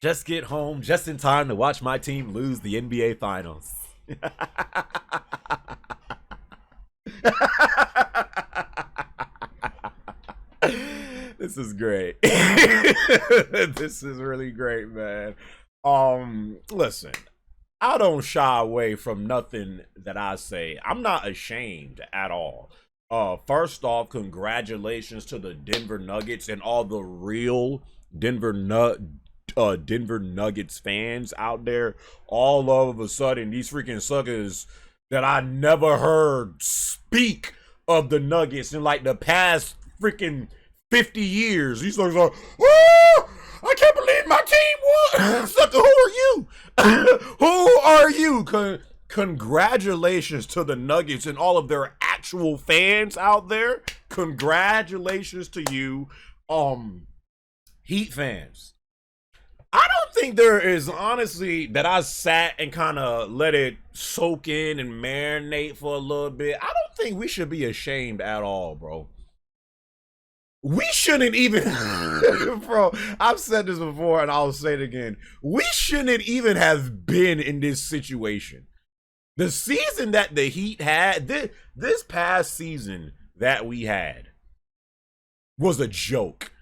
Just get home just in time to watch my team lose the NBA Finals. This is great. This is really great, man. Listen, I don't shy away from nothing that I say. I'm not ashamed at all. First off, congratulations to the Denver Nuggets and all the real Denver Nuggets fans out there. All of a sudden, these freaking suckers that I never heard speak of the Nuggets in like the past freaking 50 years. These suckers are, oh, I can't believe my team won. Sucker, who are you? Who are you? Congratulations to the Nuggets and all of their actual fans out there. Congratulations to you, Heat fans. I don't think there is, honestly, that I sat and kind of let it soak in and marinate for a little bit. I don't think we should be ashamed at all, bro. We shouldn't even, bro, I've said this before and I'll say it again. We shouldn't even have been in this situation. The season that the Heat had, this past season that we had was a joke.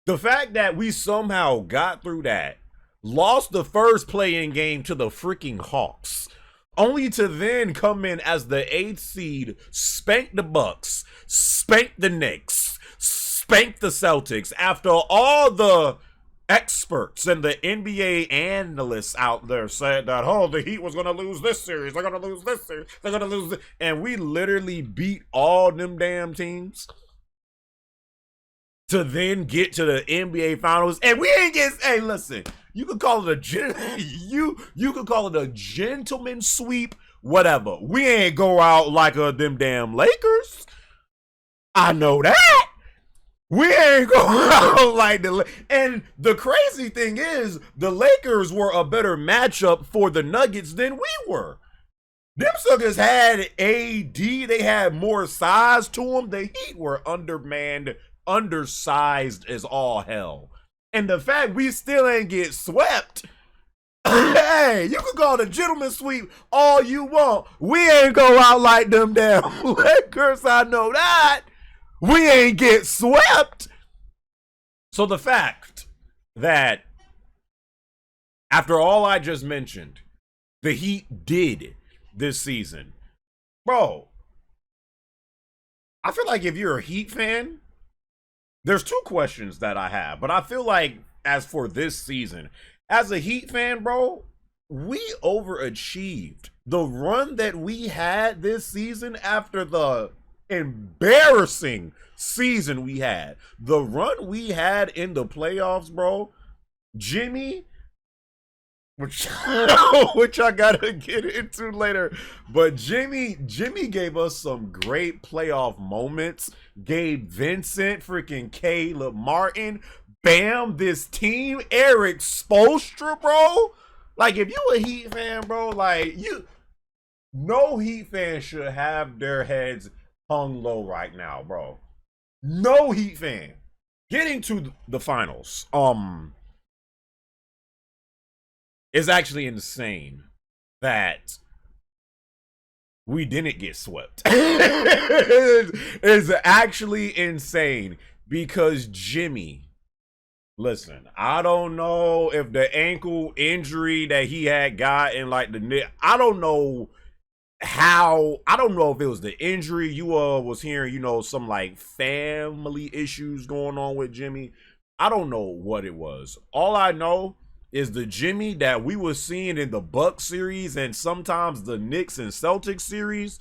The fact that we somehow got through that, lost the first play-in game to the freaking Hawks, only to then come in as the 8th seed, spank the Bucks, spank the Knicks, spank the Celtics after all the experts and the NBA analysts out there said that, oh, the Heat was going to lose this series, they're going to lose this series, they're going to lose this, and we literally beat all them damn teams to then get to the NBA Finals, and we ain't get. Hey, listen, you could call it a you could call it a gentleman sweep, whatever. We ain't go out like them damn Lakers. I know that. We ain't go out like and the crazy thing is, the Lakers were a better matchup for the Nuggets than we were. Them suckers had AD, they had more size to them. The Heat were undermanned, undersized as all hell. And the fact we still ain't get swept, hey, you can call it a gentleman sweep all you want. We ain't go out like them damn Lakers, I know that. We ain't get swept. So the fact that after all I just mentioned, the Heat did this season, bro, I feel like if you're a Heat fan, there's two questions that I have, but I feel like as for this season, as a Heat fan, bro, we overachieved. The run that we had this season after the embarrassing season we had, the run we had in the playoffs, bro, Jimmy, which I gotta get into later, but Jimmy gave us some great playoff moments. Gabe Vincent, freaking Caleb Martin, Bam, this team, Eric Spoelstra, bro. Like, if you a Heat fan, bro, like, no Heat fan should have their heads hung low right now, bro. No Heat fan. Getting to the finals, is actually insane that we didn't get swept. It's actually insane because Jimmy, listen, I don't know if the ankle injury that he had got in like I don't know if it was the injury. You was hearing, some like family issues going on with Jimmy. I don't know what it was. All I know is the Jimmy that we were seeing in the Bucks series and sometimes the Knicks and Celtics series,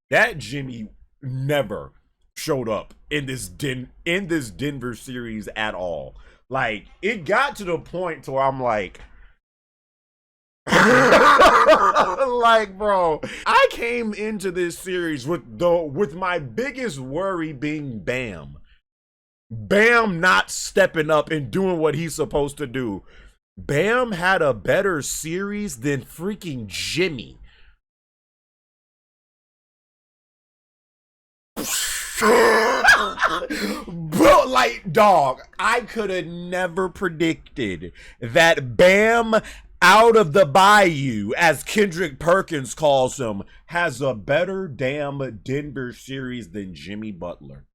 that Jimmy never showed up in this Denver series at all. Like, it got to the point to where I'm like, like, bro, I came into this series with my biggest worry being Bam not stepping up and doing what he's supposed to do. Bam had a better series than freaking Jimmy. Bro, like, dog, I could have never predicted that Bam out of the bayou, as Kendrick Perkins calls him, has a better damn Denver series than Jimmy Butler.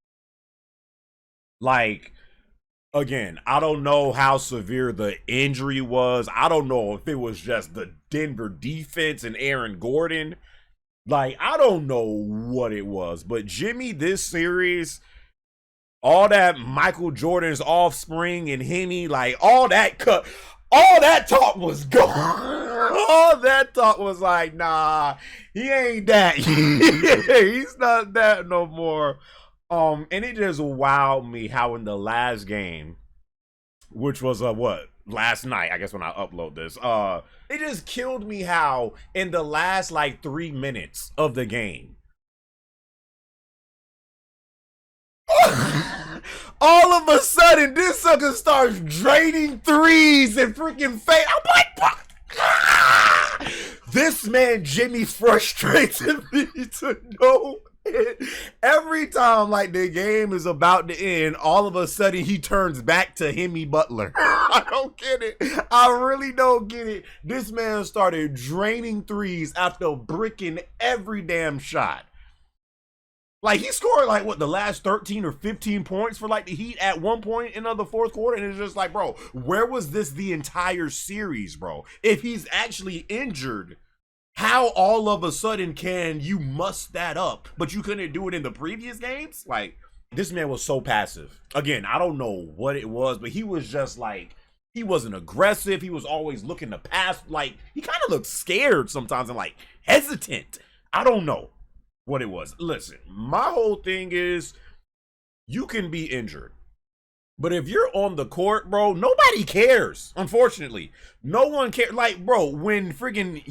Like, again, I don't know how severe the injury was. I don't know if it was just the Denver defense and Aaron Gordon. Like, I don't know what it was, but Jimmy, this series, all that Michael Jordan's offspring and Henny, like all that talk was gone. All that talk was like, nah, he ain't that. He's not that no more. And it just wowed me how in the last game, which was what? Last night, I guess when I upload this, it just killed me how in the last like 3 minutes of the game, all of a sudden, this sucker starts draining threes and freaking fade. I'm like, this man Jimmy frustrates me to no end. Every time like the game is about to end, all of a sudden he turns back to Jimmy Butler. I don't get it. I really don't get it. This man started draining threes after bricking every damn shot. Like, he scored, like, what, the last 13 or 15 points for, like, the Heat at one point in the fourth quarter? And it's just like, bro, where was this the entire series, bro? If he's actually injured, how all of a sudden can you must that up, but you couldn't do it in the previous games? Like, this man was so passive. Again, I don't know what it was, but he was just, like, he wasn't aggressive. He was always looking to pass. Like, he kind of looked scared sometimes and, like, hesitant. I don't know what it was. Listen, my whole thing is you can be injured, but if you're on the court, bro, nobody cares. Unfortunately, no one cares. Like, bro, when friggin'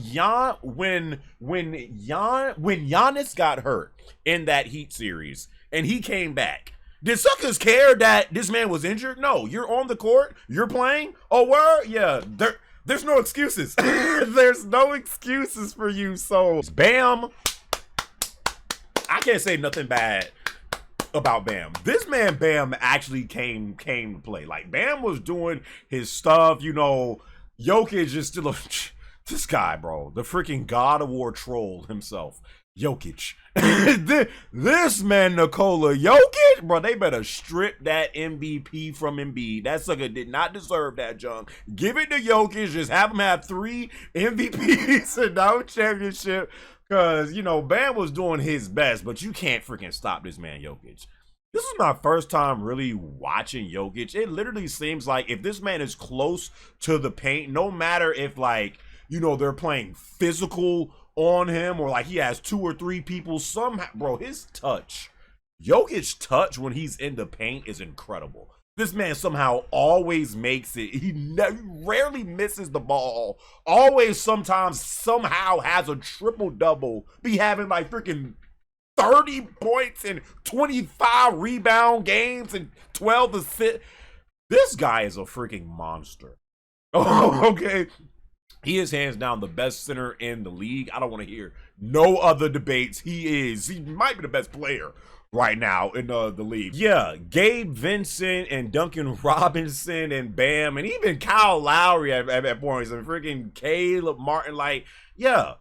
when Giannis got hurt in that Heat series and he came back, did suckers care that this man was injured? No, you're on the court, you're playing. Oh, word, yeah. There's no excuses. There's no excuses for you. So, Bam. I can't say nothing bad about Bam. This man Bam actually came to play. Like, Bam was doing his stuff, you know. Jokic is still this guy, bro. The freaking God of War troll himself. Jokic. This man, Nikola Jokic, bro, they better strip that MVP from Embiid. That sucker did not deserve that junk. Give it to Jokic. Just have him have 3 MVPs and no championship. Because, you know, Bam was doing his best, but you can't freaking stop this man, Jokic. This is my first time really watching Jokic. It literally seems like if this man is close to the paint, no matter if, like, you know, they're playing physical on him or, like, he has 2 or 3 people, somehow, bro, his touch, Jokic's touch when he's in the paint is incredible. This man somehow always makes it. He rarely misses the ball. Always sometimes somehow has a triple-double. Be having like freaking 30 points and 25 rebound games and 12 assists. This guy is a freaking monster. Oh, okay. He is hands down the best center in the league. I don't want to hear no other debates. He might be the best player right now in the league. Yeah, Gabe Vincent and Duncan Robinson and Bam and even Kyle Lowry at points and freaking Caleb Martin, like, yeah,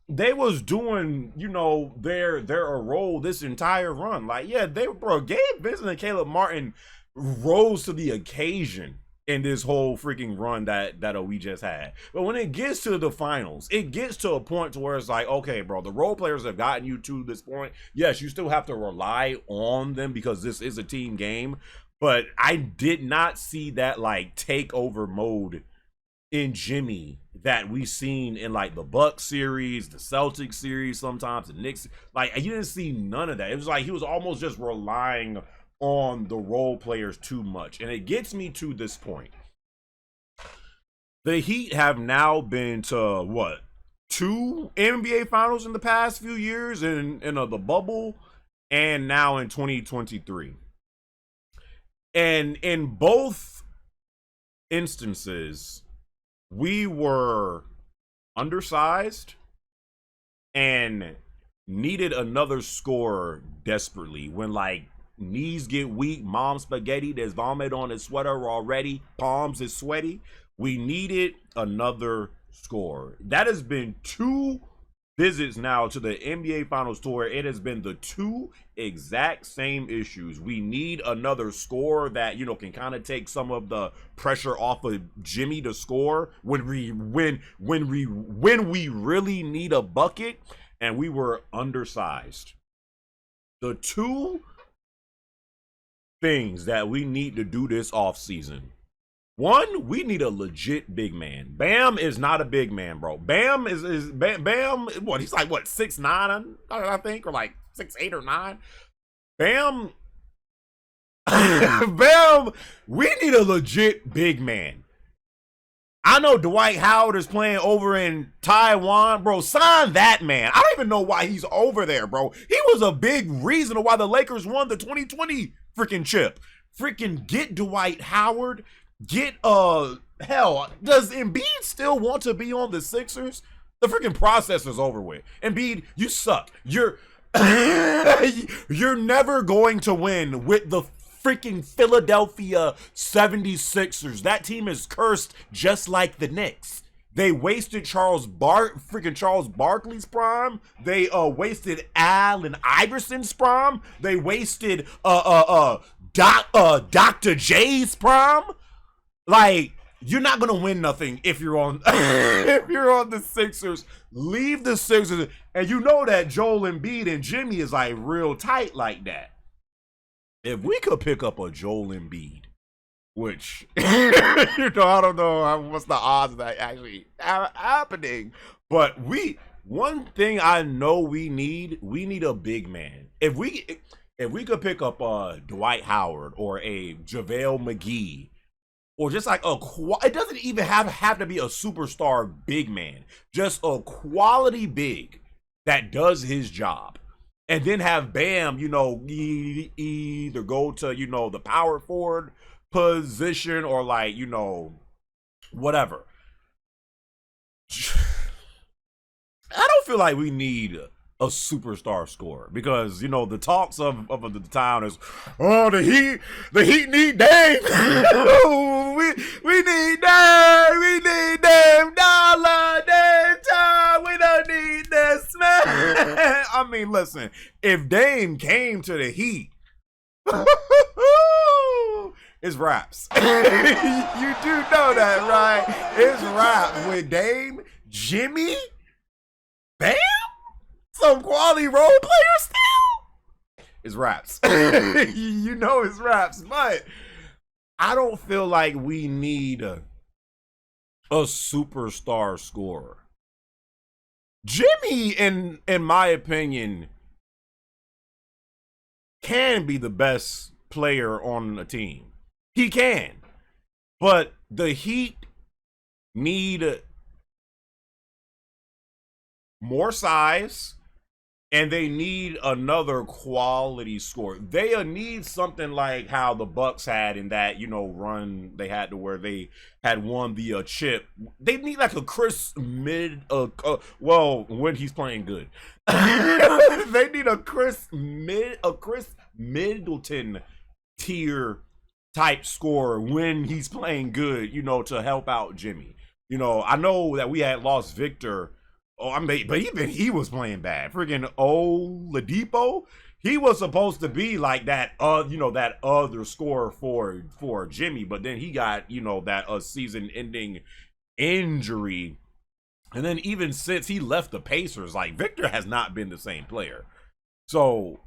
they was doing, you know, their role this entire run. Like, yeah, Gabe Vincent and Caleb Martin rose to the occasion in this whole freaking run that we just had. But when it gets to the finals, it gets to a point to where it's like, okay, bro, the role players have gotten you to this point. Yes, you still have to rely on them because this is a team game. But I did not see that, like, takeover mode in Jimmy that we seen in, like, the Bucks series, the Celtics series, sometimes the Knicks. Like, you didn't see none of that. It was like he was almost just relying on the role players too much. And it gets me to this point. The Heat have now been to, what, 2 NBA finals in the past few years in the bubble and now in 2023. And in both instances, we were undersized and needed another scorer desperately when like knees get weak, mom spaghetti, there's vomit on his sweater already, palms is sweaty. We needed another scorer. That has been 2 visits now to the NBA Finals tour. It has been the 2 exact same issues. We need another scorer that, you know, can kind of take some of the pressure off of Jimmy to score when we really need a bucket, and we were undersized. The 2 things that we need to do this offseason. One, we need a legit big man. Bam is not a big man, bro. Bam is Bam. What, he's like what, 6'9", I think, or like 6'8" or 9. Bam, Bam. We need a legit big man. I know Dwight Howard is playing over in Taiwan, bro. Sign that man. I don't even know why he's over there, bro. He was a big reason why the Lakers won the 2020 freaking chip. Freaking get Dwight Howard. Get hell, does Embiid still want to be on the Sixers? The freaking process is over with. Embiid, you suck. You're you're never going to win with the freaking Philadelphia 76ers. That team is cursed just like the Knicks. They wasted freaking Charles Barkley's prime. They wasted Allen Iverson's prime. They wasted Dr. J's prime. Like, you're not gonna win nothing if you're on if you're on the Sixers. Leave the Sixers, and you know that Joel Embiid and Jimmy is like real tight like that. If we could pick up a Joel Embiid, which you know, I don't know what's the odds of that actually happening, but one thing I know we need a big man. If we could pick up Dwight Howard or a JaVale McGee. Or just like it doesn't even have to be a superstar big man. Just a quality big that does his job. And then have Bam, you know, either go to, you know, the power forward position or like, you know, whatever. I don't feel like we need a superstar scorer because, you know, the talks of the town is, oh, the Heat need Dame. we need Dame Dollar, Dame Time. We don't need this man. I mean, listen, if Dame came to the Heat, it's raps. You do know that, right? It's raps with Dame, Jimmy, Bam. Some quality role players still. It's raps. You know it's raps, but I don't feel like we need a superstar scorer. Jimmy, in my opinion, can be the best player on a team. He can. But the Heat need more size. And they need another quality score. They need something like how the Bucks had in that, you know, run they had to where they had won the chip. They need like a Chris well, when he's playing good. They need a Chris Middleton tier type scorer when he's playing good, you know, to help out Jimmy. You know, I know that we had lost Victor. Oh, I mean, but even he was playing bad. Freaking Oladipo, he was supposed to be like that, you know, that other scorer for Jimmy, but then he got, you know, that season-ending injury, and then even since he left the Pacers, like Victor has not been the same player. So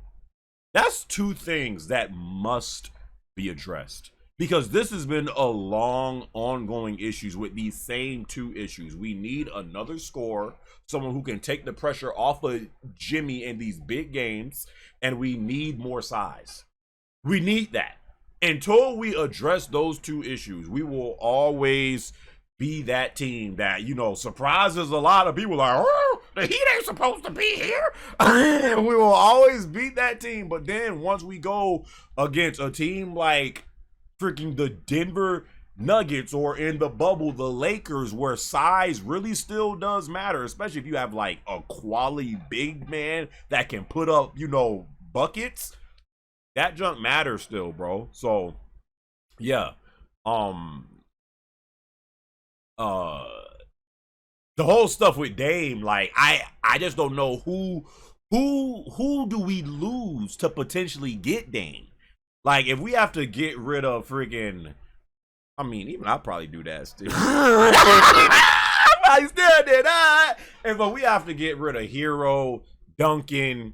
that's 2 things that must be addressed. Because this has been a long, ongoing issues with these same 2 issues. We need another scorer, someone who can take the pressure off of Jimmy in these big games, and we need more size. We need that. Until we address those 2 issues, we will always be that team that, you know, surprises a lot of people. Like, oh, the Heat ain't supposed to be here. We will always beat that team. But then once we go against a team like freaking the Denver Nuggets or in the bubble, the Lakers, where size really still does matter, especially if you have like a quality big man that can put up, you know, buckets. That junk matters still, bro. So yeah. Um uh the whole stuff with Dame, like I just don't know who do we lose to potentially get Dame? Like if we have to get rid of freaking, I mean, even I'll probably do that still. I probably still did that. And but we have to get rid of Hero, Duncan,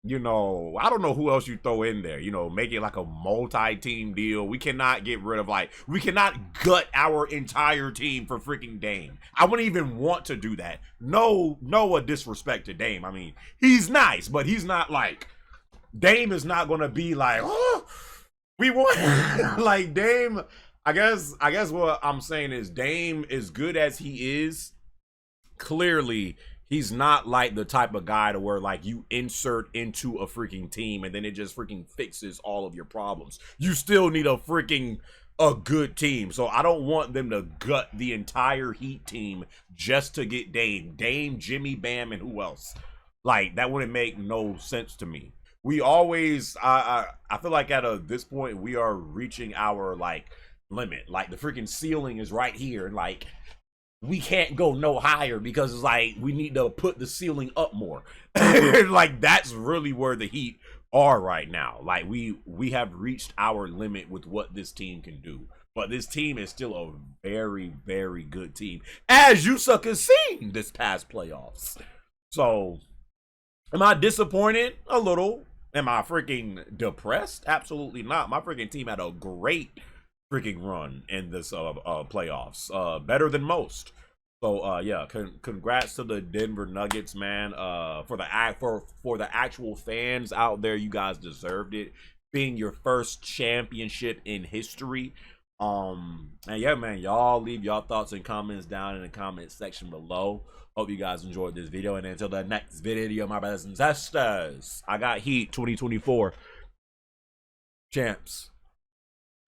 you know, I don't know who else you throw in there. You know, make it like a multi-team deal. We cannot get rid of we cannot gut our entire team for freaking Dame. I wouldn't even want to do that. No disrespect to Dame. I mean, he's nice, but he's not like, Dame is not gonna be like, oh, we want like Dame. I guess what I'm saying is Dame, as good as he is, clearly he's not like the type of guy to where like you insert into a freaking team and then it just freaking fixes all of your problems. You still need a good team. So I don't want them to gut the entire Heat team just to get Dame, Jimmy, Bam, and who else? Like that wouldn't make no sense to me. We always, I feel like at this point we are reaching our like limit. Like the freaking ceiling is right here, and like we can't go no higher because it's like we need to put the ceiling up more. Like that's really where the Heat are right now. Like we have reached our limit with what this team can do. But this team is still a very, very good team, as you suckers seen this past playoffs. So am I disappointed? A little. Am I freaking depressed? Absolutely not. My freaking team had a great freaking run in this playoffs. Better than most. So yeah, congrats to the Denver Nuggets, man. For the actual fans out there, you guys deserved it. Being your first championship in history. And yeah, man, y'all leave y'all thoughts and comments down in the comment section below. Hope you guys enjoyed this video, and until the next video, my brothers and sisters, I got Heat 2024 champs.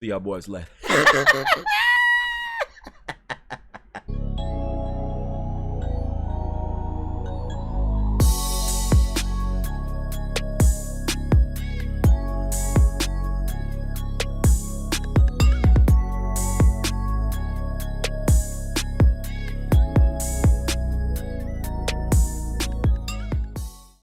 See y'all boys later.